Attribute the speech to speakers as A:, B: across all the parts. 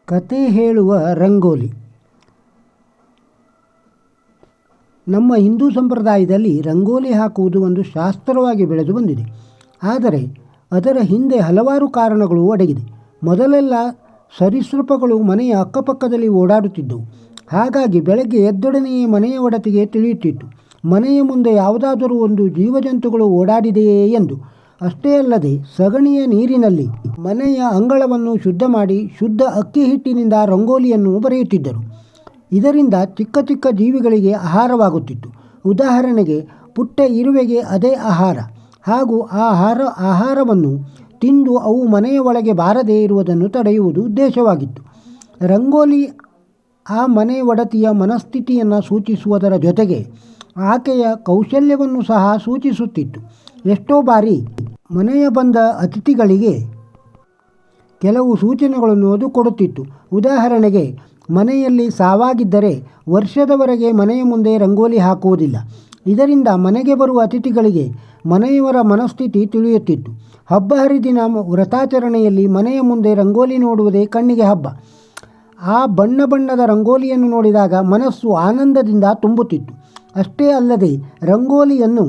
A: ಕತೆ ಹೇಳುವ ರಂಗೋಲಿ. ನಮ್ಮ ಹಿಂದೂ ಸಂಪ್ರದಾಯದಲ್ಲಿ ರಂಗೋಲಿ ಹಾಕುವುದು ಒಂದು ಶಾಸ್ತ್ರವಾಗಿ ಬೆಳೆದು ಬಂದಿದೆ. ಆದರೆ ಅದರ ಹಿಂದೆ ಹಲವಾರು ಕಾರಣಗಳು ಅಡಗಿದೆ. ಮೊದಲೆಲ್ಲ ಸರೀಸೃಪಗಳು ಮನೆಯ ಅಕ್ಕಪಕ್ಕದಲ್ಲಿ ಓಡಾಡುತ್ತಿದ್ದವು. ಹಾಗಾಗಿ ಬೆಳಗ್ಗೆ ಎದ್ದೊಡನೆಯೇ ಮನೆಯ ಒಡತಿಗೆ ತಿಳಿಯುತ್ತಿತ್ತು, ಮನೆಯ ಮುಂದೆ ಯಾವುದಾದರೂ ಒಂದು ಜೀವಜಂತುಗಳು ಓಡಾಡಿದೆಯೇ ಎಂದು. ಅಷ್ಟೇ ಅಲ್ಲದೆ ಸಗಣಿಯ ನೀರಿನಲ್ಲಿ ಮನೆಯ ಅಂಗಳವನ್ನು ಶುದ್ಧ ಮಾಡಿ ಶುದ್ಧ ಅಕ್ಕಿ ಹಿಟ್ಟಿನಿಂದ ರಂಗೋಲಿಯನ್ನು ಬರೆಯುತ್ತಿದ್ದರು. ಇದರಿಂದ ಚಿಕ್ಕ ಚಿಕ್ಕ ಜೀವಿಗಳಿಗೆ ಆಹಾರವಾಗುತ್ತಿತ್ತು. ಉದಾಹರಣೆಗೆ ಪುಟ್ಟ ಇರುವೆಗೆ ಅದೇ ಆಹಾರ, ಹಾಗೂ ಆಹಾರವನ್ನು ತಿಂದು ಅವು ಮನೆಯ ಒಳಗೆ ಬಾರದೇ ಇರುವುದನ್ನು ತಡೆಯುವುದು ಉದ್ದೇಶವಾಗಿತ್ತು. ರಂಗೋಲಿ ಆ ಮನೆ ಒಡತಿಯ ಮನಸ್ಥಿತಿಯನ್ನು ಸೂಚಿಸುವುದರ ಜೊತೆಗೆ ಆಕೆಯ ಕೌಶಲ್ಯವನ್ನು ಸಹ ಸೂಚಿಸುತ್ತಿತ್ತು. ಎಷ್ಟೋ ಬಾರಿ ಮನೆಯ ಬಂದ ಅತಿಥಿಗಳಿಗೆ ಕೆಲವು ಸೂಚನೆಗಳನ್ನು ಅದು ಕೊಡುತ್ತಿತ್ತು. ಉದಾಹರಣೆಗೆ, ಮನೆಯಲ್ಲಿ ಸಾವಾಗಿದ್ದರೆ ವರ್ಷದವರೆಗೆ ಮನೆಯ ಮುಂದೆ ರಂಗೋಲಿ ಹಾಕುವುದಿಲ್ಲ. ಇದರಿಂದ ಮನೆಗೆ ಬರುವ ಅತಿಥಿಗಳಿಗೆ ಮನೆಯವರ ಮನಸ್ಥಿತಿ ತಿಳಿಯುತ್ತಿತ್ತು. ಹಬ್ಬ ಹರಿದಿನ ವ್ರತಾಚರಣೆಯಲ್ಲಿ ಮನೆಯ ಮುಂದೆ ರಂಗೋಲಿ ನೋಡುವುದೇ ಕಣ್ಣಿಗೆ ಹಬ್ಬ. ಆ ಬಣ್ಣ ಬಣ್ಣದ ರಂಗೋಲಿಯನ್ನು ನೋಡಿದಾಗ ಮನಸ್ಸು ಆನಂದದಿಂದ ತುಂಬುತ್ತಿತ್ತು. ಅಷ್ಟೇ ಅಲ್ಲದೆ ರಂಗೋಲಿಯನ್ನು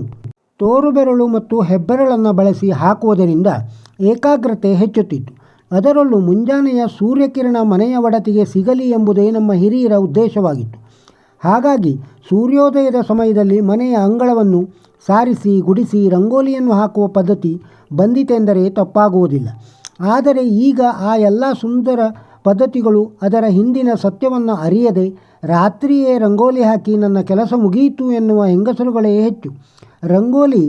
A: ತೋರುಬೆರಳು ಮತ್ತು ಹೆಬ್ಬೆರಳನ್ನು ಬಳಸಿ ಹಾಕುವುದರಿಂದ ಏಕಾಗ್ರತೆ ಹೆಚ್ಚುತ್ತಿತ್ತು. ಅದರಲ್ಲೂ ಮುಂಜಾನೆಯ ಸೂರ್ಯಕಿರಣ ಮನೆಯ ಒಡತಿಗೆ ಸಿಗಲಿ ಎಂಬುದೇ ನಮ್ಮ ಹಿರಿಯರ ಉದ್ದೇಶವಾಗಿತ್ತು. ಹಾಗಾಗಿ ಸೂರ್ಯೋದಯದ ಸಮಯದಲ್ಲಿ ಮನೆಯ ಅಂಗಳವನ್ನು ಸಾರಿಸಿ ಗುಡಿಸಿ ರಂಗೋಲಿಯನ್ನು ಹಾಕುವ ಪದ್ಧತಿ ಬಂದಿತೆಂದರೆ ತಪ್ಪಾಗುವುದಿಲ್ಲ. ಆದರೆ ಈಗ ಆ ಎಲ್ಲ ಸುಂದರ ಪದ್ಧತಿಗಳು ಅದರ ಹಿಂದಿನ ಸತ್ಯವನ್ನು ಅರಿಯದೆ ರಾತ್ರಿಯೇ ರಂಗೋಲಿ ಹಾಕಿ ನನ್ನ ಕೆಲಸ ಮುಗಿಯಿತು ಎನ್ನುವ ಹೆಂಗಸರುಗಳೇ ಹೆಚ್ಚು. ರಂಗೋಲಿ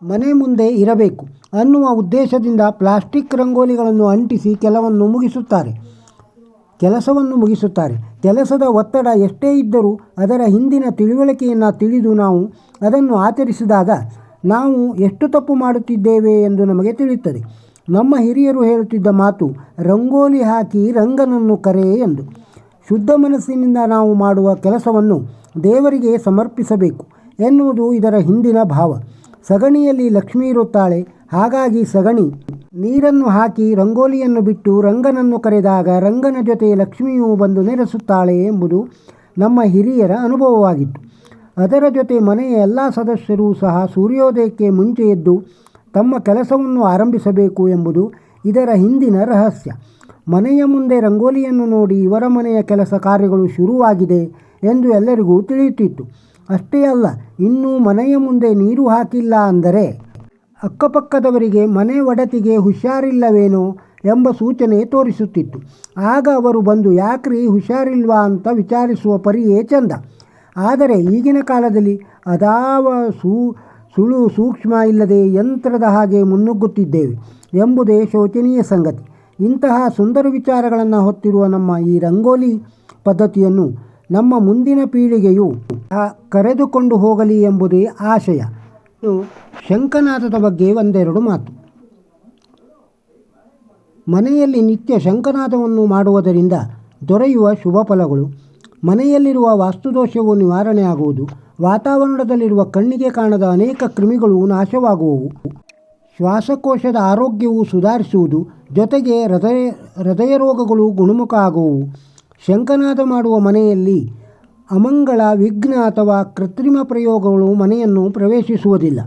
A: ಮನೆ ಮುಂದೆ ಇರಬೇಕು ಅನ್ನುವ ಉದ್ದೇಶದಿಂದ ಪ್ಲಾಸ್ಟಿಕ್ ರಂಗೋಲಿಗಳನ್ನು ಅಂಟಿಸಿ ಕೆಲಸವನ್ನು ಮುಗಿಸುತ್ತಾರೆ. ಕೆಲಸದ ಒತ್ತಡ ಎಷ್ಟೇ ಇದ್ದರೂ ಅದರ ಹಿಂದಿನ ತಿಳುವಳಿಕೆಯನ್ನು ತಿಳಿದು ನಾವು ಅದನ್ನು ಆಚರಿಸಿದಾಗ ನಾವು ಎಷ್ಟು ತಪ್ಪು ಮಾಡುತ್ತಿದ್ದೇವೆ ಎಂದು ನಮಗೆ ತಿಳಿಯುತ್ತದೆ. ನಮ್ಮ ಹಿರಿಯರು ಹೇಳುತ್ತಿದ್ದ ಮಾತು, ರಂಗೋಲಿ ಹಾಕಿ ರಂಗನನ್ನು ಕರೆ ಎಂದು. ಶುದ್ಧ ಮನಸ್ಸಿನಿಂದ ನಾವು ಮಾಡುವ ಕೆಲಸವನ್ನು ದೇವರಿಗೆ ಸಮರ್ಪಿಸಬೇಕು ಎನ್ನುವುದು ಇದರ ಹಿಂದಿನ ಭಾವ. ಸಗಣಿಯಲ್ಲಿ ಲಕ್ಷ್ಮಿ ಇರುತ್ತಾಳೆ. ಹಾಗಾಗಿ ಸಗಣಿ ನೀರನ್ನು ಹಾಕಿ ರಂಗೋಲಿಯನ್ನು ಬಿಟ್ಟು ರಂಗನನ್ನು ಕರೆದಾಗ ರಂಗನ ಜೊತೆ ಲಕ್ಷ್ಮಿಯೂ ಬಂದು ನೆಲೆಸುತ್ತಾಳೆ ಎಂಬುದು ನಮ್ಮ ಹಿರಿಯರ ಅನುಭವವಾಗಿತ್ತು. ಅದರ ಜೊತೆ ಮನೆಯ ಎಲ್ಲ ಸದಸ್ಯರೂ ಸಹ ಸೂರ್ಯೋದಯಕ್ಕೆ ಮುಂಚೆ ಎದ್ದು ತಮ್ಮ ಕೆಲಸವನ್ನು ಆರಂಭಿಸಬೇಕು ಎಂಬುದು ಇದರ ಹಿಂದಿನ ರಹಸ್ಯ. ಮನೆಯ ಮುಂದೆ ರಂಗೋಲಿಯನ್ನು ನೋಡಿ ಇವರ ಮನೆಯ ಕೆಲಸ ಕಾರ್ಯಗಳು ಶುರುವಾಗಿದೆ ಎಂದು ಎಲ್ಲರಿಗೂ ತಿಳಿಯುತ್ತಿತ್ತು. ಅಷ್ಟೇ ಅಲ್ಲ, ಇನ್ನೂ ಮನೆಯ ಮುಂದೆ ನೀರು ಹಾಕಿಲ್ಲ ಅಂದರೆ ಅಕ್ಕಪಕ್ಕದವರಿಗೆ ಮನೆ ಒಡತಿಗೆ ಹುಷಾರಿಲ್ಲವೇನೋ ಎಂಬ ಸೂಚನೆ ತೋರಿಸುತ್ತಿತ್ತು. ಆಗ ಅವರು ಬಂದು ಯಾಕ್ರಿ ಹುಷಾರಿಲ್ವಾ ಅಂತ ವಿಚಾರಿಸುವ ಪರಿಯೇ ಚಂದ. ಆದರೆ ಈಗಿನ ಕಾಲದಲ್ಲಿ ಅದಾವ ಸುಳು ಸೂಕ್ಷ್ಮ ಇಲ್ಲದೆ ಯಂತ್ರದ ಹಾಗೆ ಮುನ್ನುಗ್ಗುತ್ತಿದ್ದೇವೆ ಎಂಬುದೇ ಶೋಚನೀಯ ಸಂಗತಿ. ಇಂತಹ ಸುಂದರ ವಿಚಾರಗಳನ್ನು ಹೊತ್ತಿರುವ ನಮ್ಮ ಈ ರಂಗೋಲಿ ಪದ್ಧತಿಯನ್ನು ನಮ್ಮ ಮುಂದಿನ ಪೀಳಿಗೆಯು ಕರೆದುಕೊಂಡು ಹೋಗಲಿ ಎಂಬುದೇ ಆಶಯ. ಶಂಖನಾದದ ಬಗ್ಗೆ ಒಂದೆರಡು ಮಾತು. ಮನೆಯಲ್ಲಿ ನಿತ್ಯ ಶಂಖನಾದವನ್ನು ಮಾಡುವುದರಿಂದ ದೊರೆಯುವ ಶುಭ ಫಲಗಳು: ಮನೆಯಲ್ಲಿರುವ ವಾಸ್ತುದೋಷವು ನಿವಾರಣೆಯಾಗುವುದು, ವಾತಾವರಣದಲ್ಲಿರುವ ಕಣ್ಣಿಗೆ ಕಾಣದ ಅನೇಕ ಕ್ರಿಮಿಗಳು ನಾಶವಾಗುವವು, ಶ್ವಾಸಕೋಶದ ಆರೋಗ್ಯವು ಸುಧಾರಿಸುವುದು, ಜೊತೆಗೆ ಹೃದಯ ರೋಗಗಳು ಗುಣಮುಖ ಆಗುವವು. ಶಂಖನಾದ ಮಾಡುವ ಮನೆಯಲ್ಲಿ ಅಮಂಗಳ, ವಿಘ್ನ ಅಥವಾ ಕೃತ್ರಿಮ ಪ್ರಯೋಗಗಳು ಮನೆಯನ್ನು ಪ್ರವೇಶಿಸುವುದಿಲ್ಲ.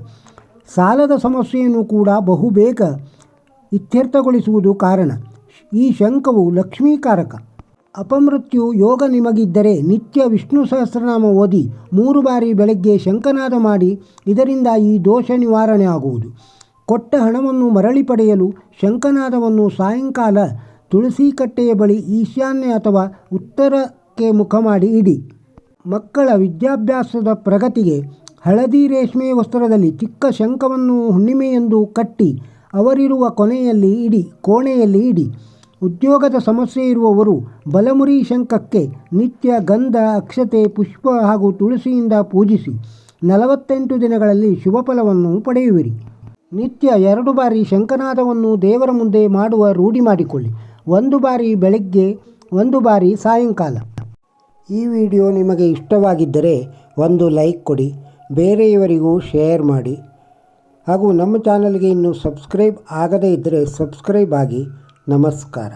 A: ಸಾಲದ ಸಮಸ್ಯೆಯನ್ನು ಕೂಡ ಬಹುಬೇಗ ಇತ್ಯರ್ಥಗೊಳಿಸುವುದು ಕಾರಣ. ಈ ಶಂಖವು ಲಕ್ಷ್ಮೀಕಾರಕ. ಅಪಮೃತ್ಯು ಯೋಗ ನಿಮಗಿದ್ದರೆ ನಿತ್ಯ ವಿಷ್ಣು ಸಹಸ್ರನಾಮ ಓದಿ 3 ಬಾರಿ ಬೆಳಗ್ಗೆ ಶಂಖನಾದ ಮಾಡಿ. ಇದರಿಂದ ಈ ದೋಷ ನಿವಾರಣೆ ಆಗುವುದು. ಕೊಟ್ಟ ಹಣವನ್ನು ಮರಳಿ ಪಡೆಯಲು ಶಂಖನಾದವನ್ನು ಸಾಯಂಕಾಲ ತುಳಸಿ ಕಟ್ಟೆಯ ಬಳಿ ಈಶಾನ್ಯ ಅಥವಾ ಉತ್ತರಕ್ಕೆ ಮುಖ ಮಾಡಿ ಇಡಿ. ಮಕ್ಕಳ ವಿದ್ಯಾಭ್ಯಾಸದ ಪ್ರಗತಿಗೆ ಹಳದಿ ರೇಷ್ಮೆ ವಸ್ತ್ರದಲ್ಲಿ ಚಿಕ್ಕ ಶಂಖವನ್ನು ಹುಣ್ಣಿಮೆಯೆಂದು ಕಟ್ಟಿ ಅವರಿರುವ ಕೋಣೆಯಲ್ಲಿ ಇಡಿ. ಉದ್ಯೋಗದ ಸಮಸ್ಯೆ ಇರುವವರು ಬಲಮುರಿ ಶಂಖಕ್ಕೆ ನಿತ್ಯ ಗಂಧ, ಅಕ್ಷತೆ, ಪುಷ್ಪ ಹಾಗೂ ತುಳಸಿಯಿಂದ ಪೂಜಿಸಿ 48 ದಿನಗಳಲ್ಲಿ ಶುಭ ಫಲವನ್ನು ಪಡೆಯುವಿರಿ. ನಿತ್ಯ 2 ಬಾರಿ ಶಂಖನಾದವನ್ನು ದೇವರ ಮುಂದೆ ಮಾಡುವ ರೂಢಿ ಮಾಡಿಕೊಳ್ಳಿ. 1 ಬಾರಿ ಬೆಳಗ್ಗೆ, 1 ಬಾರಿ ಸಾಯಂಕಾಲ. ಈ ವಿಡಿಯೋ ನಿಮಗೆ ಇಷ್ಟವಾಗಿದ್ದರೆ ಒಂದು ಲೈಕ್ ಕೊಡಿ, ಬೇರೆಯವರಿಗೂ ಶೇರ್ ಮಾಡಿ, ಹಾಗೂ ನಮ್ಮ ಚಾನಲ್ಗೆ ಇನ್ನೂ ಸಬ್ಸ್ಕ್ರೈಬ್ ಆಗದೇ ಇದ್ದರೆ ಸಬ್ಸ್ಕ್ರೈಬ್ ಆಗಿ. ನಮಸ್ಕಾರ.